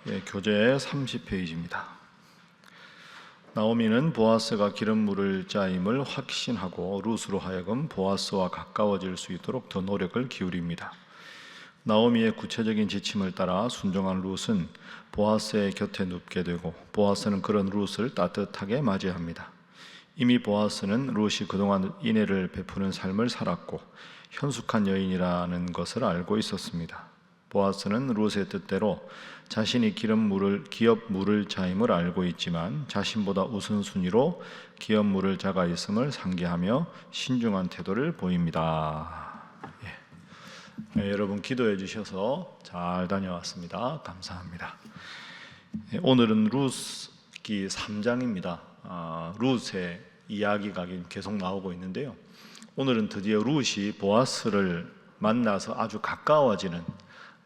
교재 30페이지입니다. 나오미는 보아스가 기름 물을 자임을 확신하고 룻으로 하여금 보아스와 가까워질 수 있도록 더 노력을 기울입니다. 나오미의 구체적인 지침을 따라 순종한 룻은 보아스의 곁에 눕게 되고 보아스는 그런 룻을 따뜻하게 맞이합니다. 이미 보아스는 룻이 그동안 인애를 베푸는 삶을 살았고 현숙한 여인이라는 것을 알고 있었습니다. 보아스는 룻의 뜻대로 자신이 기업 물을 자임을 알고 있지만 자신보다 우선순위로 기업 물을 자가 있음을 상기하며 신중한 태도를 보입니다. 여러분 기도해 주셔서 잘 다녀왔습니다. 감사합니다. 오늘은 룻기 3장입니다. 룻의 이야기가 계속 나오고 있는데요. 오늘은 드디어 룻이 보아스를 만나서 아주 가까워지는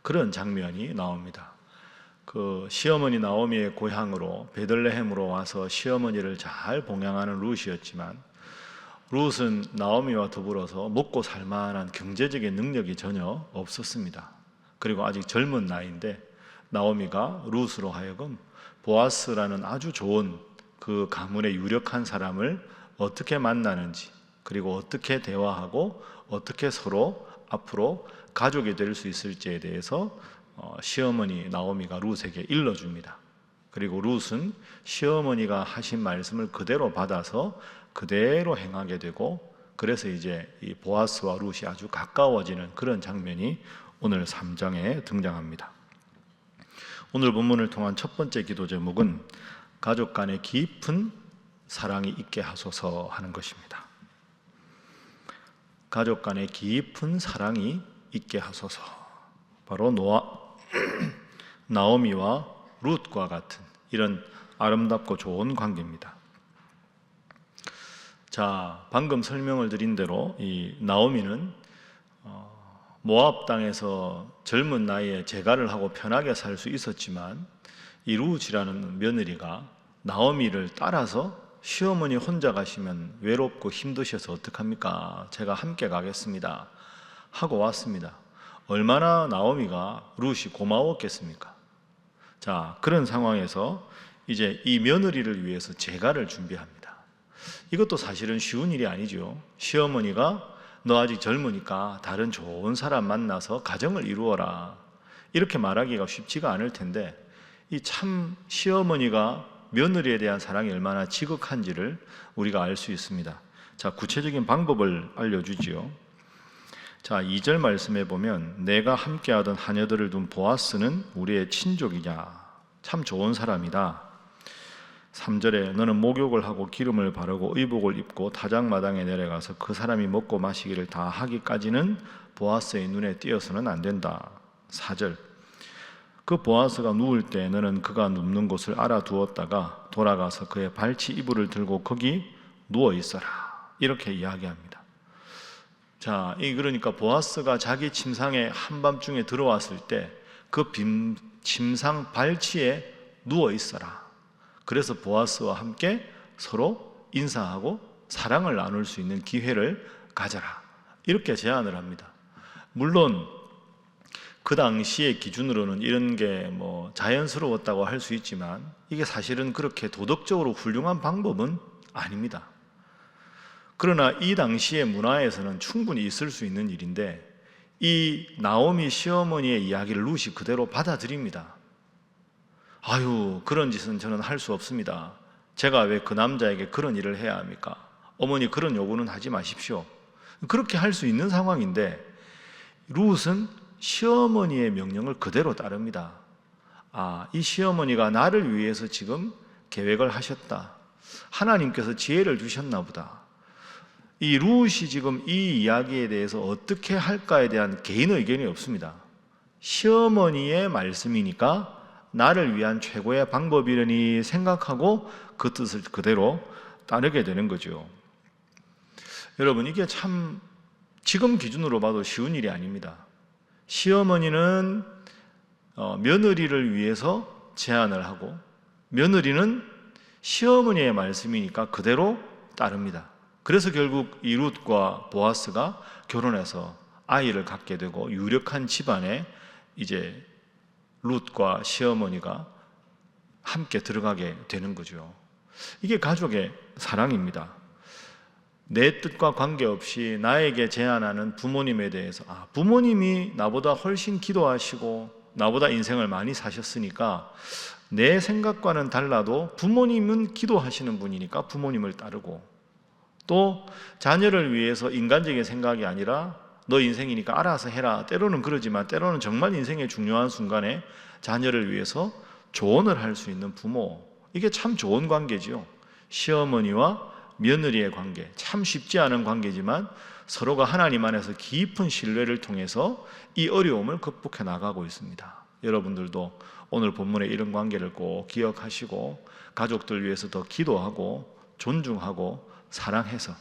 그런 장면이 나옵니다. 시어머니 나오미의 고향으로 베들레헴으로 와서 시어머니를 잘 봉양하는 룻이었지만 룻은 나오미와 더불어서 먹고 살만한 경제적인 능력이 전혀 없었습니다. 그리고 아직 젊은 나이인데 나오미가 룻으로 하여금 보아스라는 아주 좋은 그 가문의 유력한 사람을 어떻게 만나는지, 그리고 어떻게 대화하고 어떻게 서로 앞으로 가족이 될 수 있을지에 대해서 시어머니 나오미가 룻에게 일러줍니다. 그리고 룻은 시어머니가 하신 말씀을 그대로 받아서 그대로 행하게 되고, 그래서 이제 이 보아스와 룻이 아주 가까워지는 그런 장면이 오늘 3장에 등장합니다. 오늘 본문을 통한 첫 번째 기도 제목은 가족 간의 깊은 사랑이 있게 하소서 하는 것입니다. 가족 간의 깊은 사랑이 있게 하소서. 바로 나오미와 룻과 같은 이런 아름답고 좋은 관계입니다. 자, 방금 설명을 드린 대로 이 나오미는 모압 땅에서 젊은 나이에 재가를 하고 편하게 살 수 있었지만 이 룻이라는 며느리가 나오미를 따라서 시어머니 혼자 가시면 외롭고 힘드셔서 어떡합니까? 제가 함께 가겠습니다 하고 왔습니다. 얼마나 나오미가 룻이 고마웠겠습니까? 자, 그런 상황에서 이제 이 며느리를 위해서 재가를 준비합니다. 이것도 사실은 쉬운 일이 아니죠. 시어머니가 너 아직 젊으니까 다른 좋은 사람 만나서 가정을 이루어라 이렇게 말하기가 쉽지가 않을 텐데, 이 참 시어머니가 며느리에 대한 사랑이 얼마나 지극한지를 우리가 알 수 있습니다. 자, 구체적인 방법을 알려주지요. 자, 2절 말씀에 보면 내가 함께하던 하녀들을 둔 보아스는 우리의 친족이냐, 참 좋은 사람이다. 3절에 너는 목욕을 하고 기름을 바르고 의복을 입고 타작마당에 내려가서 그 사람이 먹고 마시기를 다 하기까지는 보아스의 눈에 띄어서는 안 된다. 4절 그 보아스가 누울 때 너는 그가 눕는 곳을 알아두었다가 돌아가서 그의 발치 이불을 들고 거기 누워 있어라. 이렇게 이야기합니다. 자, 그러니까 보아스가 자기 침상에 한밤중에 들어왔을 때 그 침상 발치에 누워 있어라. 그래서 보아스와 함께 서로 인사하고 사랑을 나눌 수 있는 기회를 가져라. 이렇게 제안을 합니다. 물론 그 당시의 기준으로는 이런 게 자연스러웠다고 할 수 있지만 이게 사실은 그렇게 도덕적으로 훌륭한 방법은 아닙니다. 그러나 이 당시의 문화에서는 충분히 있을 수 있는 일인데, 이 나오미 시어머니의 이야기를 룻이 그대로 받아들입니다. 아유, 그런 짓은 저는 할 수 없습니다. 제가 왜 그 남자에게 그런 일을 해야 합니까? 어머니 그런 요구는 하지 마십시오. 그렇게 할 수 있는 상황인데 룻은 시어머니의 명령을 그대로 따릅니다. 이 시어머니가 나를 위해서 지금 계획을 하셨다. 하나님께서 지혜를 주셨나 보다. 이 룻이 지금 이 이야기에 대해서 어떻게 할까에 대한 개인 의견이 없습니다. 시어머니의 말씀이니까 나를 위한 최고의 방법이려니 생각하고 그 뜻을 그대로 따르게 되는 거죠. 여러분, 이게 참 지금 기준으로 봐도 쉬운 일이 아닙니다. 시어머니는 며느리를 위해서 제안을 하고 며느리는 시어머니의 말씀이니까 그대로 따릅니다. 그래서 결국 이 룻과 보아스가 결혼해서 아이를 갖게 되고 유력한 집안에 이제 룻과 시어머니가 함께 들어가게 되는 거죠. 이게 가족의 사랑입니다. 내 뜻과 관계없이 나에게 제안하는 부모님에 대해서 부모님이 나보다 훨씬 기도하시고 나보다 인생을 많이 사셨으니까 내 생각과는 달라도 부모님은 기도하시는 분이니까 부모님을 따르고, 또 자녀를 위해서 인간적인 생각이 아니라 너 인생이니까 알아서 해라, 때로는 그러지만 때로는 정말 인생의 중요한 순간에 자녀를 위해서 조언을 할 수 있는 부모, 이게 참 좋은 관계지요. 시어머니와 며느리의 관계, 참 쉽지 않은 관계지만 서로가 하나님 안에서 깊은 신뢰를 통해서 이 어려움을 극복해 나가고 있습니다. 여러분들도 오늘 본문의 이런 관계를 꼭 기억하시고 가족들 위해서 더 기도하고 존중하고 사랑해서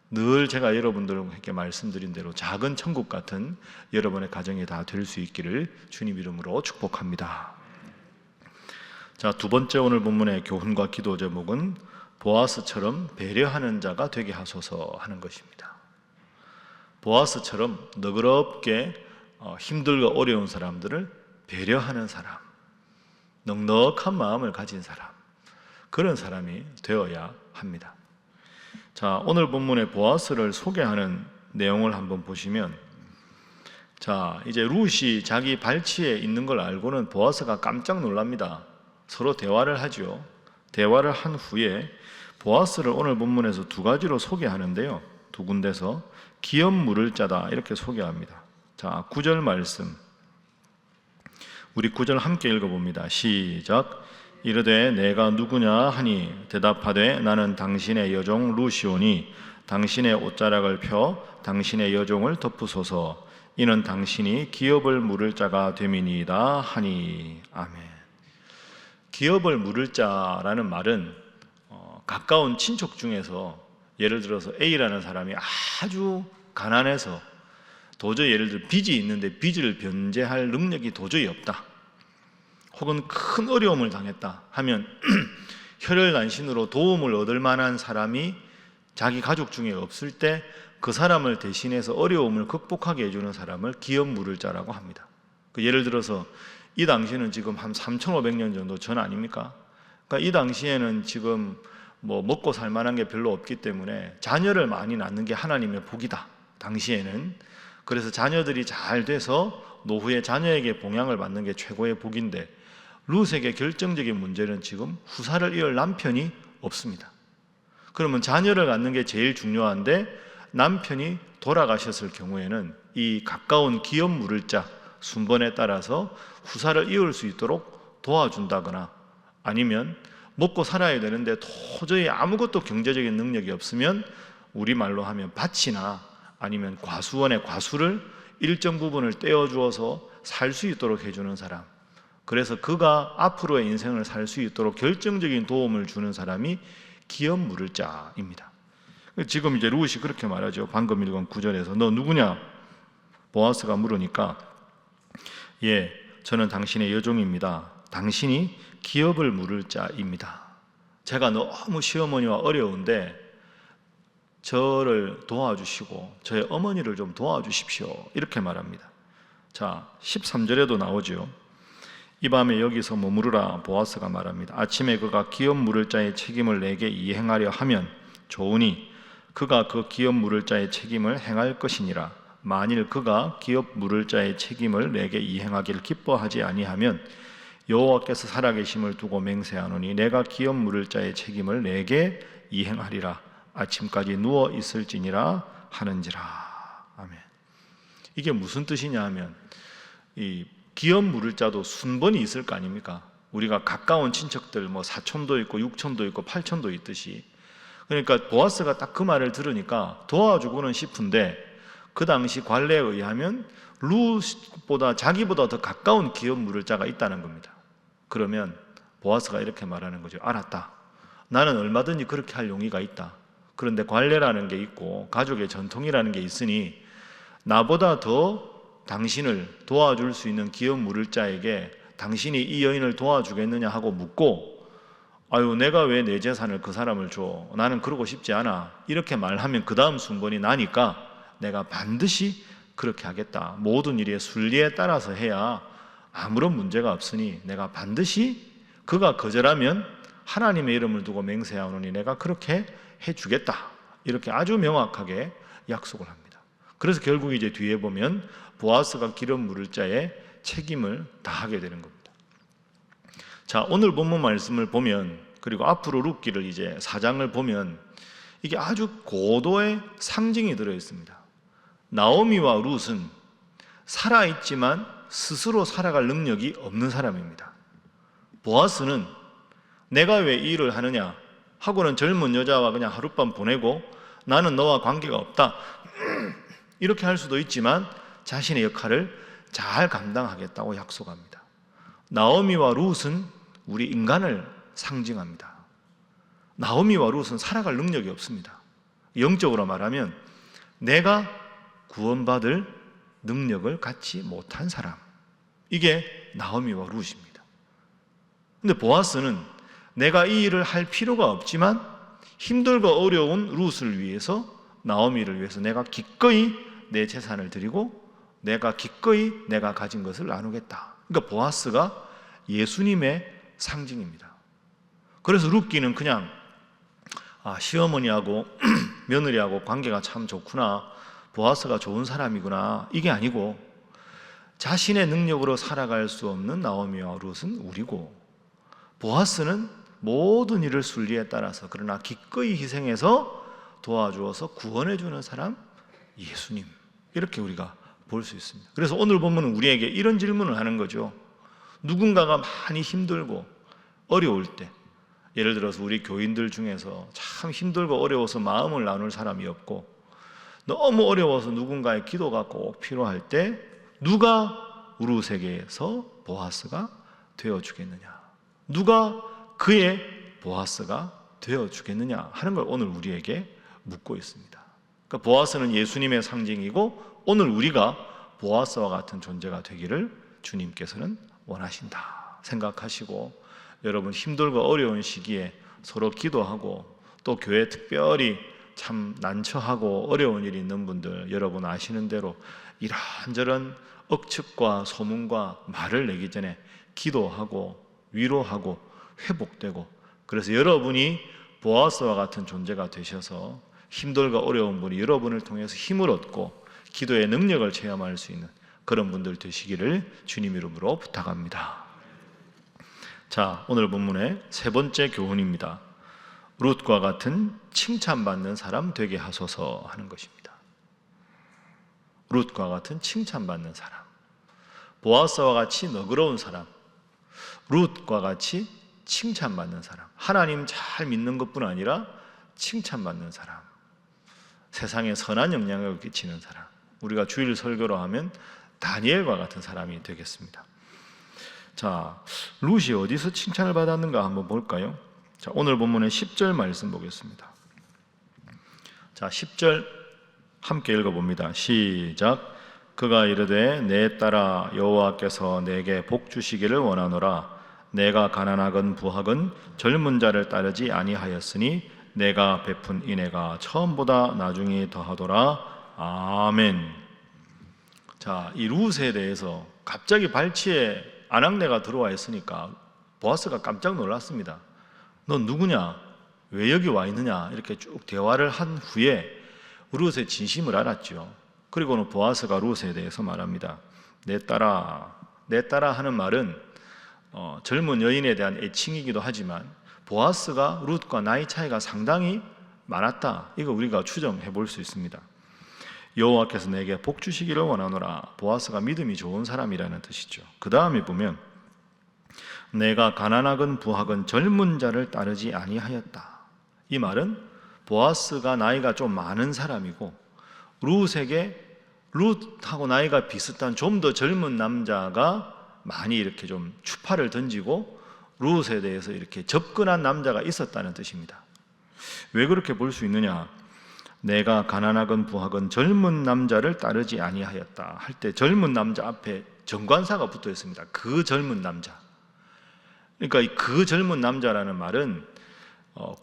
늘 제가 여러분들에게 말씀드린 대로 작은 천국 같은 여러분의 가정이 다 될 수 있기를 주님 이름으로 축복합니다. 자, 두 번째 오늘 본문의 교훈과 기도 제목은 보아스처럼 배려하는 자가 되게 하소서 하는 것입니다. 보아스처럼 너그럽게 힘들고 어려운 사람들을 배려하는 사람, 넉넉한 마음을 가진 사람, 그런 사람이 되어야 합니다. 자, 오늘 본문의 보아스를 소개하는 내용을 한번 보시면, 자, 이제 룻이 자기 발치에 있는 걸 알고는 보아스가 깜짝 놀랍니다. 서로 대화를 하죠. 대화를 한 후에 보아스를 오늘 본문에서 두 가지로 소개하는데요, 두 군데서 기업 물을 자다 이렇게 소개합니다. 자, 9절 말씀, 우리 9절 함께 읽어봅니다. 시작. 이르되 내가 누구냐 하니 대답하되 나는 당신의 여종 룻이오니 당신의 옷자락을 펴 당신의 여종을 덮으소서. 이는 당신이 기업을 물을 자가 됨이니이다 하니. 아멘. 기업을 물을 자라는 말은 가까운 친척 중에서 예를 들어서 A라는 사람이 아주 가난해서 도저히 예를 들어 빚이 있는데 빚을 변제할 능력이 도저히 없다, 혹은 큰 어려움을 당했다 하면 혈혈단신으로 도움을 얻을 만한 사람이 자기 가족 중에 없을 때 그 사람을 대신해서 어려움을 극복하게 해주는 사람을 기업 물을 자라고 합니다. 예를 들어서 이 당시는 지금 한 3,500년 정도 전 아닙니까? 그러니까 이 당시에는 지금 먹고 살 만한 게 별로 없기 때문에 자녀를 많이 낳는 게 하나님의 복이다, 당시에는. 그래서 자녀들이 잘 돼서 노후에 자녀에게 봉양을 받는 게 최고의 복인데, 룻에게 결정적인 문제는 지금 후사를 이을 남편이 없습니다. 그러면 자녀를 갖는 게 제일 중요한데 남편이 돌아가셨을 경우에는 이 가까운 기업 물을 자 순번에 따라서 후사를 이을 수 있도록 도와준다거나, 아니면 먹고 살아야 되는데 도저히 아무것도 경제적인 능력이 없으면 우리말로 하면 밭이나 아니면 과수원의 과수를 일정 부분을 떼어주어서 살 수 있도록 해주는 사람, 그래서 그가 앞으로의 인생을 살 수 있도록 결정적인 도움을 주는 사람이 기업 물을 자입니다. 지금 이제 룻이 그렇게 말하죠. 방금 읽은 9절에서 너 누구냐? 보아스가 물으니까 예, 저는 당신의 여종입니다. 당신이 기업을 물을 자입니다. 제가 너무 시어머니와 어려운데 저를 도와주시고 저의 어머니를 좀 도와주십시오, 이렇게 말합니다. 자, 13절에도 나오죠. 이 밤에 여기서 머무르라 보아스가 말합니다. 아침에 그가 기업 물을 자의 책임을 내게 이행하려 하면 좋으니 그가 그 기업 물을 자의 책임을 행할 것이니라. 만일 그가 기업 물을 자의 책임을 내게 이행하기를 기뻐하지 아니하면 여호와께서 살아계심을 두고 맹세하노니 내가 기업 물을 자의 책임을 내게 이행하리라. 아침까지 누워 있을지니라 하는지라. 아멘. 이게 무슨 뜻이냐 하면, 이 기업 물을 자도 순번이 있을 거 아닙니까? 우리가 가까운 친척들 사촌도 있고 육촌도 있고 팔촌도 있듯이. 그러니까 보아스가 딱 그 말을 들으니까 도와주고는 싶은데 그 당시 관례에 의하면 룻보다 자기보다 더 가까운 기업 물을 자가 있다는 겁니다. 그러면 보아스가 이렇게 말하는 거죠. 알았다. 나는 얼마든지 그렇게 할 용의가 있다. 그런데 관례라는 게 있고 가족의 전통이라는 게 있으니 나보다 더 당신을 도와줄 수 있는 기업 물을 자에게 당신이 이 여인을 도와주겠느냐 하고 묻고, 아유 내가 왜 내 재산을 그 사람을 줘? 나는 그러고 싶지 않아. 이렇게 말하면 그 다음 순번이 나니까 내가 반드시 그렇게 하겠다. 모든 일의 순리에 따라서 해야 아무런 문제가 없으니 내가 반드시 그가 거절하면 하나님의 이름을 두고 맹세하노니 내가 그렇게 해주겠다. 이렇게 아주 명확하게 약속을 합니다. 그래서 결국 이제 뒤에 보면 보아스가 기름 물을 자의 책임을 다하게 되는 겁니다. 자, 오늘 본문 말씀을 보면, 그리고 앞으로 룻기를 이제 4장을 보면 이게 아주 고도의 상징이 들어 있습니다. 나오미와 룻은 살아있지만 스스로 살아갈 능력이 없는 사람입니다. 보아스는 내가 왜 이 일을 하느냐 하고는 젊은 여자와 그냥 하룻밤 보내고 나는 너와 관계가 없다 이렇게 할 수도 있지만 자신의 역할을 잘 감당하겠다고 약속합니다. 나오미와 룻은 우리 인간을 상징합니다. 나오미와 룻은 살아갈 능력이 없습니다. 영적으로 말하면 내가 구원받을 능력을 갖지 못한 사람, 이게 나오미와 룻입니다. 근데 보아스는 내가 이 일을 할 필요가 없지만 힘들고 어려운 룻을 위해서, 나오미를 위해서 내가 기꺼이 내 재산을 드리고 내가 기꺼이 내가 가진 것을 나누겠다. 그러니까 보아스가 예수님의 상징입니다. 그래서 룻기는 그냥 시어머니하고 며느리하고 관계가 참 좋구나, 보아스가 좋은 사람이구나, 이게 아니고 자신의 능력으로 살아갈 수 없는 나오미와 룻은 우리고, 보아스는 모든 일을 순리에 따라서 그러나 기꺼이 희생해서 도와주어서 구원해주는 사람 예수님, 이렇게 우리가 볼 수 있습니다. 그래서 오늘 본문은 우리에게 이런 질문을 하는 거죠. 누군가가 많이 힘들고 어려울 때, 예를 들어서 우리 교인들 중에서 참 힘들고 어려워서 마음을 나눌 사람이 없고 너무 어려워서 누군가의 기도가 꼭 필요할 때 누가 룻에게서 보아스가 되어주겠느냐, 누가 그의 보아스가 되어주겠느냐 하는 걸 오늘 우리에게 묻고 있습니다. 그러니까 보아스는 예수님의 상징이고 오늘 우리가 보아스와 같은 존재가 되기를 주님께서는 원하신다 생각하시고, 여러분 힘들고 어려운 시기에 서로 기도하고, 또 교회 특별히 참 난처하고 어려운 일이 있는 분들, 여러분 아시는 대로 이런저런 억측과 소문과 말을 내기 전에 기도하고 위로하고 회복되고, 그래서 여러분이 보아스와 같은 존재가 되셔서 힘들고 어려운 분이 여러분을 통해서 힘을 얻고 기도의 능력을 체험할 수 있는 그런 분들 되시기를 주님 이름으로 부탁합니다. 자, 오늘 본문의 세 번째 교훈입니다. 룻과 같은 칭찬받는 사람 되게 하소서 하는 것입니다. 룻과 같은 칭찬받는 사람, 보아스와 같이 너그러운 사람, 룻과 같이 칭찬받는 사람, 하나님 잘 믿는 것뿐 아니라 칭찬받는 사람, 세상에 선한 영향력을 끼치는 사람, 우리가 주일 설교로 하면 다니엘과 같은 사람이 되겠습니다. 자, 룻이 어디서 칭찬을 받았는가 한번 볼까요? 자, 오늘 본문의 10절 말씀 보겠습니다. 자, 10절 함께 읽어봅니다. 시작. 그가 이르되 내 딸아 여호와께서 내게 복 주시기를 원하노라. 내가 가난하건 부하건 젊은 자를 따르지 아니하였으니 내가 베푼 인애가 처음보다 나중에 더하더라. 아멘. 자, 이 룻에 대해서 갑자기 발치에 아낙네가 들어와 있으니까 보아스가 깜짝 놀랐습니다. 넌 누구냐? 왜 여기 와 있느냐? 이렇게 쭉 대화를 한 후에 룻의 진심을 알았죠. 그리고는 보아스가 룻에 대해서 말합니다. 내 딸아. 내 딸아 하는 말은 젊은 여인에 대한 애칭이기도 하지만 보아스가 룻과 나이 차이가 상당히 많았다, 이거 우리가 추정해 볼 수 있습니다. 여호와께서 내게 복 주시기를 원하노라. 보아스가 믿음이 좋은 사람이라는 뜻이죠. 그 다음에 보면 내가 가난하건 부하건 젊은 자를 따르지 아니하였다. 이 말은 보아스가 나이가 좀 많은 사람이고 룻에게 룻하고 나이가 비슷한 좀 더 젊은 남자가 많이 이렇게 좀 추파를 던지고 룻에 대해서 이렇게 접근한 남자가 있었다는 뜻입니다. 왜 그렇게 볼 수 있느냐? 내가 가난하건 부하건 젊은 남자를 따르지 아니하였다 할 때 젊은 남자 앞에 정관사가 붙어 있습니다. 그 젊은 남자. 그러니까 그 젊은 남자라는 말은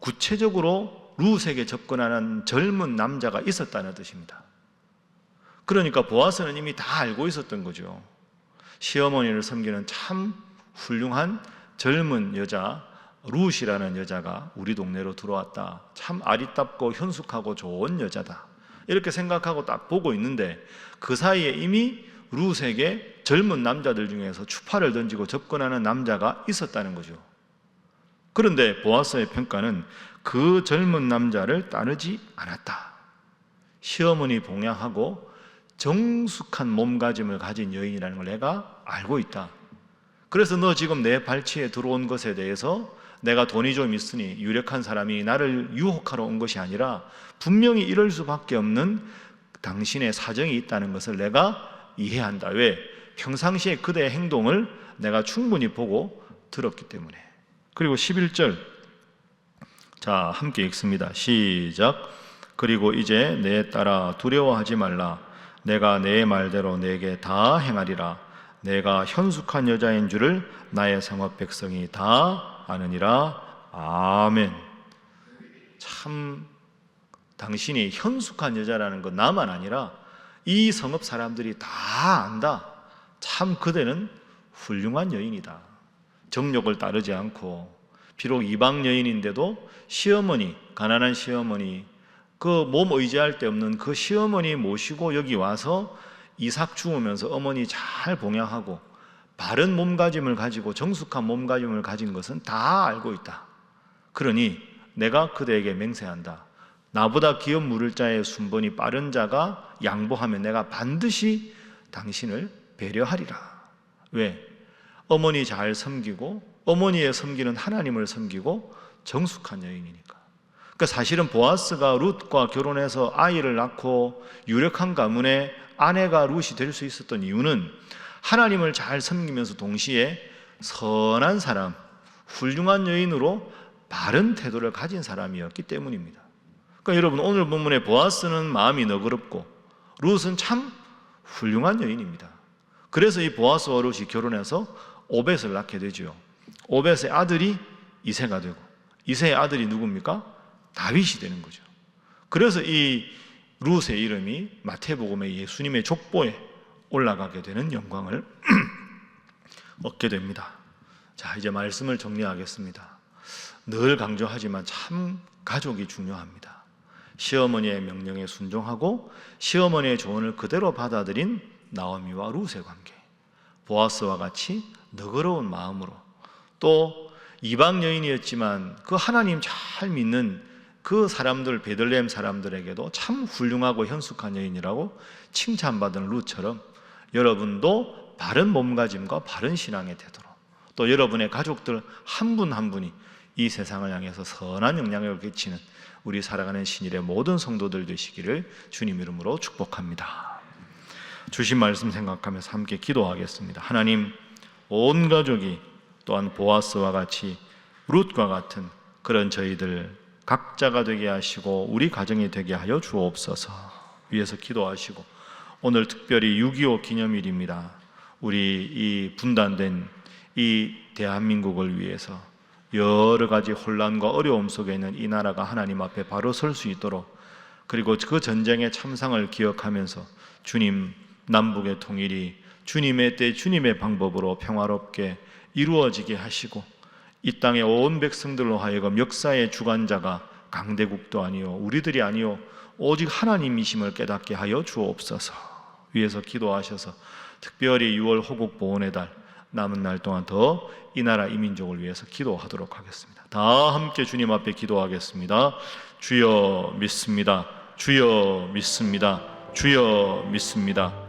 구체적으로 룻에게 접근하는 젊은 남자가 있었다는 뜻입니다. 그러니까 보아스는 이미 다 알고 있었던 거죠. 시어머니를 섬기는 참 훌륭한 젊은 여자 룻이라는 여자가 우리 동네로 들어왔다. 참 아리답고 현숙하고 좋은 여자다. 이렇게 생각하고 딱 보고 있는데 그 사이에 이미 룻에게 젊은 남자들 중에서 추파를 던지고 접근하는 남자가 있었다는 거죠. 그런데 보아스의 평가는 그 젊은 남자를 따르지 않았다. 시어머니 봉양하고 정숙한 몸가짐을 가진 여인이라는 걸 내가 알고 있다. 그래서 너 지금 내 발치에 들어온 것에 대해서 내가 돈이 좀 있으니 유력한 사람이 나를 유혹하러 온 것이 아니라 분명히 이럴 수밖에 없는 당신의 사정이 있다는 것을 내가 이해한다. 왜? 평상시에 그대의 행동을 내가 충분히 보고 들었기 때문에. 그리고 11절, 자 함께 읽습니다. 시작. 그리고 이제 내 딸아 두려워하지 말라. 내가 내 말대로 내게 다 행하리라. 내가 현숙한 여자인 줄을 나의 성읍 백성이 다 아느니라. 아멘. 참 당신이 현숙한 여자라는 건 나만 아니라 이 성읍 사람들이 다 안다. 참 그대는 훌륭한 여인이다. 정욕을 따르지 않고 비록 이방 여인인데도 시어머니, 가난한 시어머니, 그 몸 의지할 데 없는 그 시어머니 모시고 여기 와서 이삭 주우면서 어머니 잘 봉양하고 바른 몸가짐을 가지고 정숙한 몸가짐을 가진 것은 다 알고 있다. 그러니 내가 그대에게 맹세한다. 나보다 기업 물을 자의 순번이 빠른 자가 양보하면 내가 반드시 당신을 배려하리라. 왜? 어머니 잘 섬기고 어머니의 섬기는 하나님을 섬기고 정숙한 여인이니까. 그러니까 사실은 보아스가 룻과 결혼해서 아이를 낳고 유력한 가문의 아내가 룻이 될 수 있었던 이유는 하나님을 잘 섬기면서 동시에 선한 사람, 훌륭한 여인으로 바른 태도를 가진 사람이었기 때문입니다. 그러니까 여러분 오늘 본문에 보아스는 마음이 너그럽고 룻은 참 훌륭한 여인입니다. 그래서 이 보아스와 룻이 결혼해서 오벳을 낳게 되죠. 오벳의 아들이 이새가 되고 이새의 아들이 누굽니까? 다윗이 되는 거죠. 그래서 이 룻의 이름이 마태복음의 예수님의 족보에 올라가게 되는 영광을 얻게 됩니다. 자, 이제 말씀을 정리하겠습니다. 늘 강조하지만 참 가족이 중요합니다. 시어머니의 명령에 순종하고 시어머니의 조언을 그대로 받아들인 나오미와 룻의 관계, 보아스와 같이 너그러운 마음으로, 또 이방 여인이었지만 그 하나님 잘 믿는 그 사람들, 베들레헴 사람들에게도 참 훌륭하고 현숙한 여인이라고 칭찬받은 룻처럼 여러분도 바른 몸가짐과 바른 신앙의 태도로, 또 여러분의 가족들 한 분 한 분이 이 세상을 향해서 선한 영향력을 끼치는 우리 살아가는 신일의 모든 성도들 되시기를 주님 이름으로 축복합니다. 주신 말씀 생각하면서 함께 기도하겠습니다. 하나님, 온 가족이 또한 보아스와 같이 룻과 같은 그런 저희들 각자가 되게 하시고 우리 가정이 되게 하여 주옵소서. 위에서 기도하시고, 오늘 특별히 6.25 기념일입니다. 우리 이 분단된 이 대한민국을 위해서 여러 가지 혼란과 어려움 속에 있는 이 나라가 하나님 앞에 바로 설 수 있도록, 그리고 그 전쟁의 참상을 기억하면서 주님, 남북의 통일이 주님의 때 주님의 방법으로 평화롭게 이루어지게 하시고, 이 땅의 온 백성들로 하여금 역사의 주관자가 강대국도 아니요 우리들이 아니요 오직 하나님이심을 깨닫게 하여 주옵소서. 위에서 기도하셔서 특별히 6월 호국 보훈의 달 남은 날 동안 더 이 나라 이 민족을 위해서 기도하도록 하겠습니다. 다 함께 주님 앞에 기도하겠습니다. 주여 믿습니다. 주여 믿습니다. 주여 믿습니다.